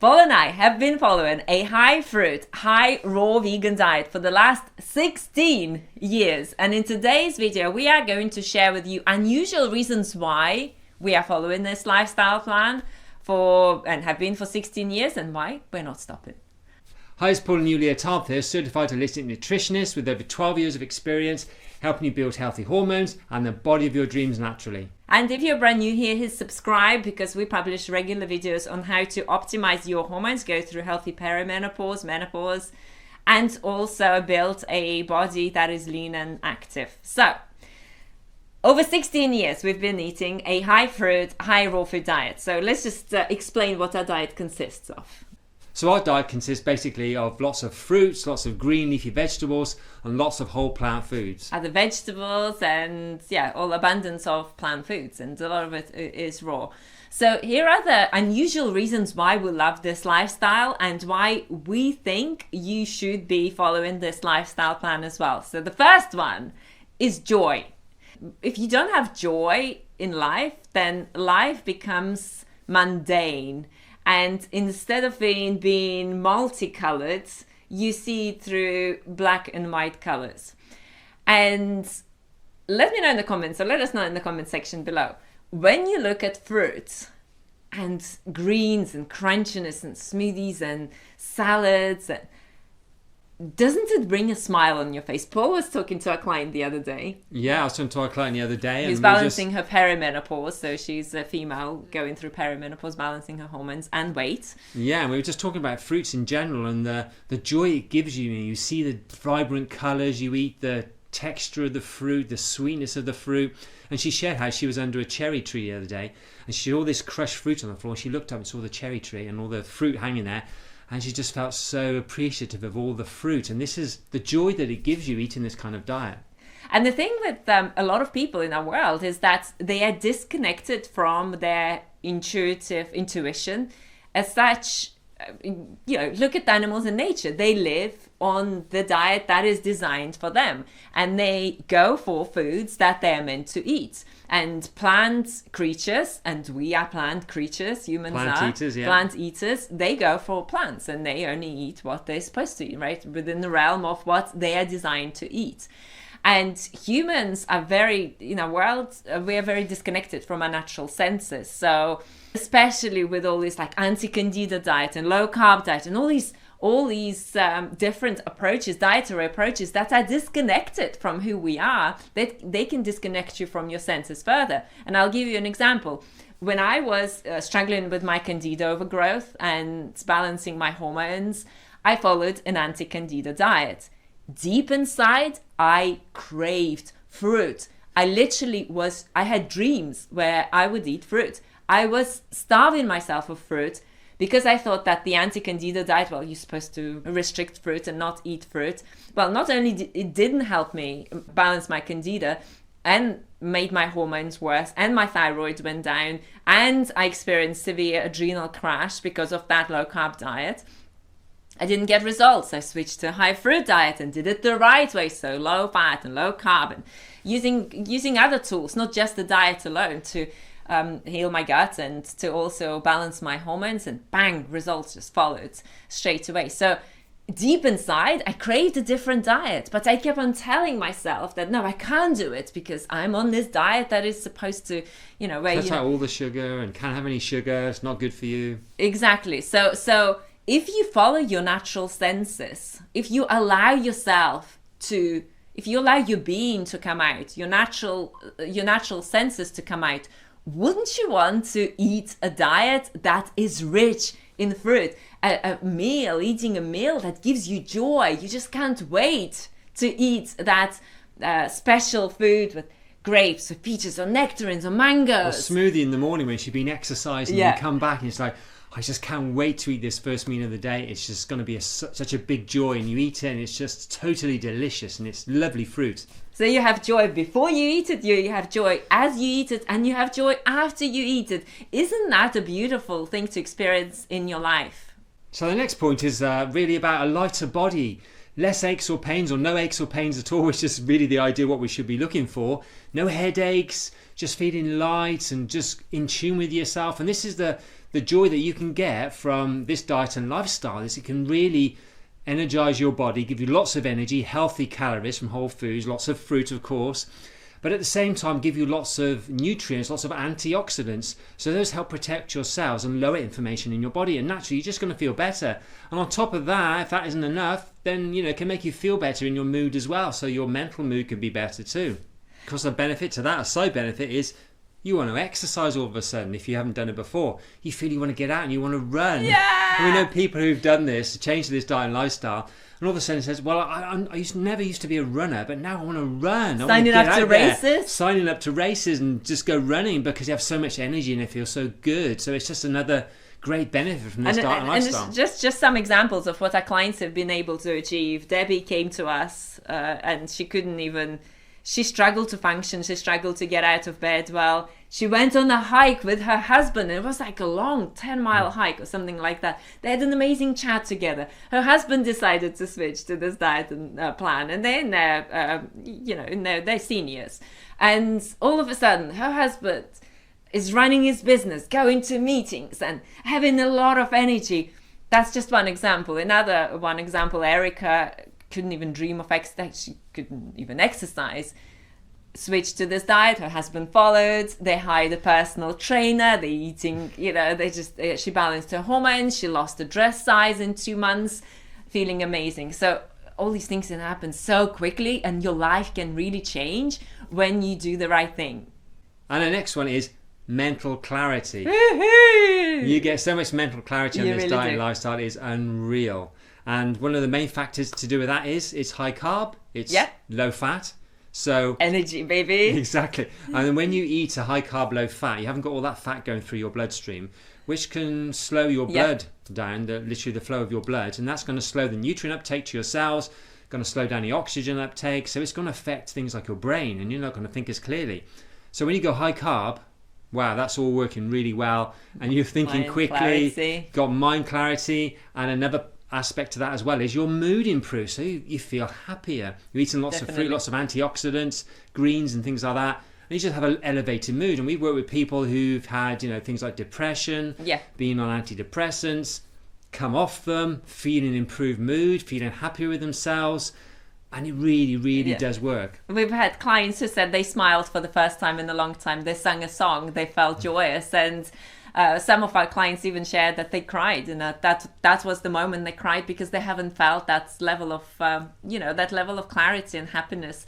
Paul and I have been following a high fruit, high raw vegan diet for the last 16 years. And in today's video, we are going to share with you unusual reasons why we are following this lifestyle plan and have been for 16 years and why we're not stopping. Hi, it's Paul and Yulia, Tarbath here, certified holistic nutritionist with over 12 years of experience helping you build healthy hormones and the body of your dreams naturally. And if you're brand new here, hit subscribe because we publish regular videos on how to optimize your hormones, go through healthy perimenopause, menopause, and also build a body that is lean and active. So, over 16 years, we've been eating a high fruit, high raw food diet. So let's just explain what our diet consists of. So our diet consists basically of lots of fruits, lots of green leafy vegetables, and lots of whole plant foods. Other vegetables and all abundance of plant foods, and a lot of it is raw. So here are the unusual reasons why we love this lifestyle and why we think you should be following this lifestyle plan as well. So the first one is joy. If you don't have joy in life, then life becomes mundane. And instead of being multicolored, you see through black and white colors. And let me know in the comments, or let us know in the comment section below. When you look at fruits and greens and crunchiness and smoothies and salads, doesn't it bring a smile on your face? Paul was talking to a client the other day. Yeah, I was talking to our client the other day. She's balancing her perimenopause, so she's a female going through perimenopause, balancing her hormones and weight. Yeah, and we were just talking about fruits in general and the joy it gives you. You see the vibrant colours, you eat the texture of the fruit, the sweetness of the fruit. And she shared how she was under a cherry tree the other day and she saw all this crushed fruit on the floor. She looked up and saw the cherry tree and all the fruit hanging there. And she just felt so appreciative of all the fruit. And this is the joy that it gives you eating this kind of diet. And the thing with a lot of people in our world is that they are disconnected from their intuition. As such, look at animals in nature. They live on the diet that is designed for them. And they go for foods that they're meant to eat. And plant creatures, and we are plant creatures, humans plant eaters, they go for plants and they only eat what they're supposed to eat, right? Within the realm of what they are designed to eat. And humans are in our world, we are very disconnected from our natural senses. So especially with all this like anti-candida diet and low carb diet and all these different approaches, dietary approaches that are disconnected from who we are, they can disconnect you from your senses further. And I'll give you an example. When I was struggling with my candida overgrowth and balancing my hormones, I followed an anti-candida diet. Deep inside, I craved fruit. I had dreams where I would eat fruit. I was starving myself of fruit because I thought that the anti-candida diet, you're supposed to restrict fruit and not eat fruit. Well, not only it didn't help me balance my candida and made my hormones worse and my thyroid went down and I experienced severe adrenal crash because of that low-carb diet. I didn't get results. I switched to a high fruit diet and did it the right way, so low fat and low carb, and using other tools, not just the diet alone, to heal my gut and to also balance my hormones, and bang, results just followed straight away. So deep inside, I craved a different diet, but I kept on telling myself that no, I can't do it because I'm on this diet that is supposed to, cut out all the sugar and can't have any sugar. It's not good for you. Exactly. So if you follow your natural senses, if you allow your being to come out, your natural senses to come out, wouldn't you want to eat a diet that is rich in fruit? Eating a meal that gives you joy. You just can't wait to eat that special food with grapes or peaches or nectarines or mangoes. Or smoothie in the morning when she's been exercising and you come back and it's like, I just can't wait to eat this first meal of the day. It's just going to be such a big joy, and you eat it and it's just totally delicious and it's lovely fruit. So you have joy before you eat it, you have joy as you eat it, and you have joy after you eat it. Isn't that a beautiful thing to experience in your life? So the next point is really about a lighter body. Less aches or pains, or no aches or pains at all, which is really the idea what we should be looking for. No headaches, just feeling light and just in tune with yourself. And this is the the joy that you can get from this diet and lifestyle is it can really energize your body, give you lots of energy, healthy calories from whole foods, lots of fruit, of course, but at the same time give you lots of nutrients, lots of antioxidants. So those help protect your cells and lower inflammation in your body, and naturally you're just going to feel better. And on top of that, if that isn't enough, then it can make you feel better in your mood as well. So your mental mood can be better too. Of course, a benefit to that, a side benefit, is you want to exercise all of a sudden if you haven't done it before. You feel you want to get out and you want to run. Yeah! And we know people who've done this, changed this diet and lifestyle, and all of a sudden says, well, I never used to be a runner, but now I want to run. Signing up to races? Signing up to races and just go running because you have so much energy and it feels so good. So it's just another great benefit from this diet and lifestyle. And just some examples of what our clients have been able to achieve. Debbie came to us and she struggled to function. She struggled to get out of bed. Well, she went on a hike with her husband. It was like a long 10-mile hike or something like that. They had an amazing chat together. Her husband decided to switch to this diet and plan, and they're in their seniors. And all of a sudden, her husband is running his business, going to meetings, and having a lot of energy. That's just one example. Another one example, Erica couldn't even dream of exercise. She couldn't even exercise. Switched to this diet. Her husband followed. They hired a personal trainer. They're eating, she balanced her hormones. She lost a dress size in 2 months, feeling amazing. So all these things can happen so quickly, and your life can really change when you do the right thing. And the next one is mental clarity. You get so much mental clarity on this diet and lifestyle. It is unreal. And one of the main factors to do with that is it's high carb, it's low fat. So energy, baby. Exactly. And then when you eat a high carb, low fat, you haven't got all that fat going through your bloodstream, which can slow your blood down, literally the flow of your blood. And that's going to slow the nutrient uptake to your cells, going to slow down the oxygen uptake. So it's going to affect things like your brain, and you're not going to think as clearly. So when you go high carb, wow, that's all working really well. And you're thinking quickly, got mind clarity, and another aspect to that as well is your mood improves, so you feel happier. You're eating lots of fruit, lots of antioxidants, greens and things like that, and you just have an elevated mood. And we work with people who've had things like depression, being on antidepressants, come off them, feeling improved mood, feeling happier with themselves, and it really does work. We've had clients who said they smiled for the first time in a long time. They sang a song, they felt joyous, and some of our clients even shared that they cried, and that was the moment they cried because they haven't felt that level of clarity and happiness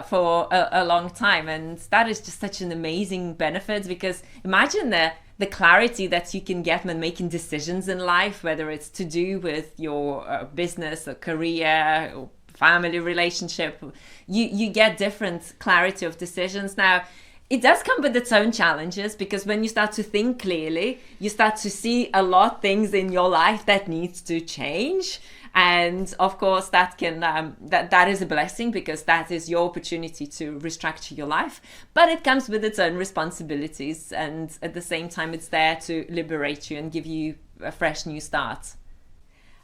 for a long time. And that is just such an amazing benefit, because imagine the clarity that you can get when making decisions in life, whether it's to do with your business or career or family relationship. You get different clarity of decisions. Now, it does come with its own challenges, because when you start to think clearly, you start to see a lot of things in your life that needs to change. And of course, that can that is a blessing, because that is your opportunity to restructure your life. But it comes with its own responsibilities, and at the same time, it's there to liberate you and give you a fresh new start.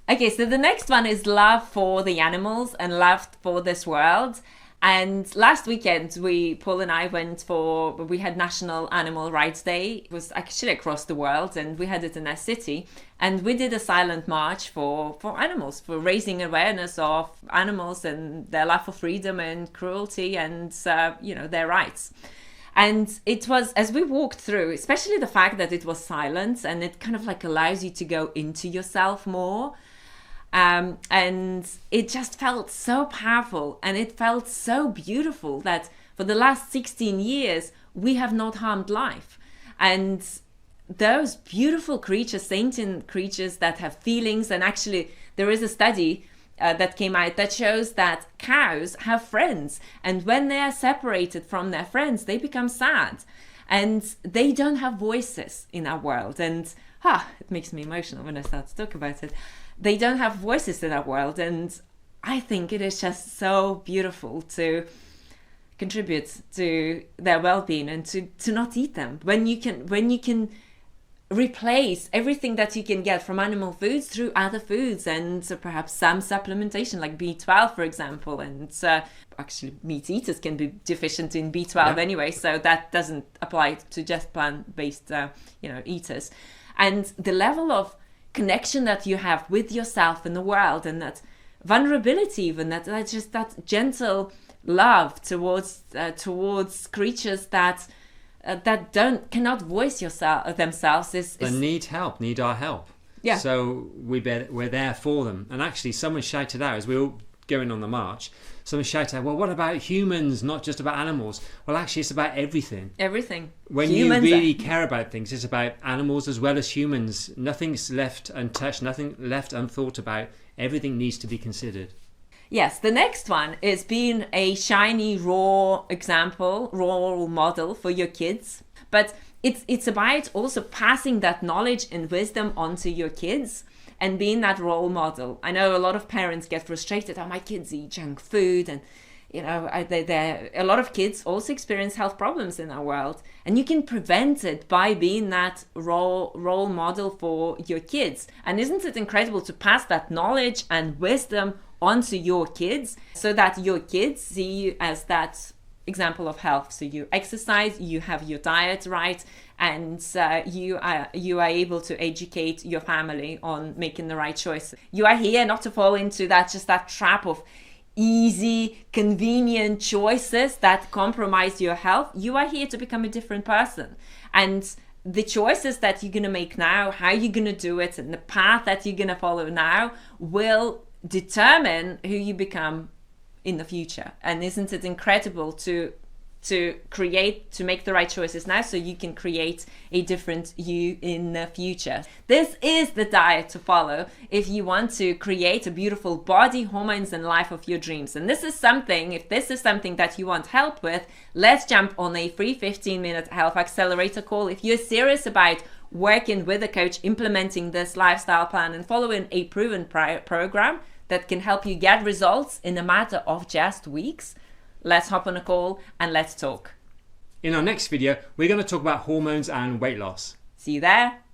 Okay, so the next one is love for the animals and love for this world. And last weekend, Paul and I we had National Animal Rights Day. It was actually across the world, and we had it in our city. And we did a silent march for animals, for raising awareness of animals and their life for freedom and cruelty and, their rights. And it was, as we walked through, especially the fact that it was silent, and it kind of like allows you to go into yourself more. And it just felt so powerful, and it felt so beautiful that for the last 16 years, we have not harmed life. And those beautiful creatures, sentient creatures that have feelings, and actually there is a study that came out that shows that cows have friends, and when they are separated from their friends, they become sad, and they don't have voices in our world. And it makes me emotional when I start to talk about it. They don't have voices in our world, and I think it is just so beautiful to contribute to their well-being and to not eat them. When you can replace everything that you can get from animal foods through other foods, and perhaps some supplementation like B12, for example. And actually, meat eaters can be deficient in B12 anyway, so that doesn't apply to just plant-based eaters. And the level of connection that you have with yourself and the world, and that vulnerability, even that just that gentle love towards creatures that cannot voice themselves is they need our help. Yeah. So we're there for them. And actually, someone shouted out as we were all going on the march. Someone shouted out, "Well, what about humans? Not just about animals." Well, actually, it's about everything. Everything. When humans you really care about things, it's about animals as well as humans. Nothing's left untouched. Nothing left unthought about. Everything needs to be considered. Yes, the next one is being a shiny, raw role model for your kids. But it's about also passing that knowledge and wisdom onto your kids and being that role model. I know a lot of parents get frustrated, oh, my kids eat junk food, and a lot of kids also experience health problems in our world, and you can prevent it by being that role model for your kids. And isn't it incredible to pass that knowledge and wisdom onto your kids so that your kids see you as that example of health? So you exercise, you have your diet right, and you are able to educate your family on making the right choice. You are here not to fall into that trap of easy, convenient choices that compromise your health. You are here to become a different person, and the choices that you're going to make now, how you're going to do it, and the path that you're going to follow now will determine who you become in the future. And isn't it incredible to make the right choices now so you can create a different you in the future? This is the diet to follow if you want to create a beautiful body, hormones, and life of your dreams. And if this is something that you want help with, let's jump on a free 15-minute health accelerator call. If you're serious about working with a coach, implementing this lifestyle plan, and following a proven program that can help you get results in a matter of just weeks, let's hop on a call and let's talk. In our next video, we're going to talk about hormones and weight loss. See you there.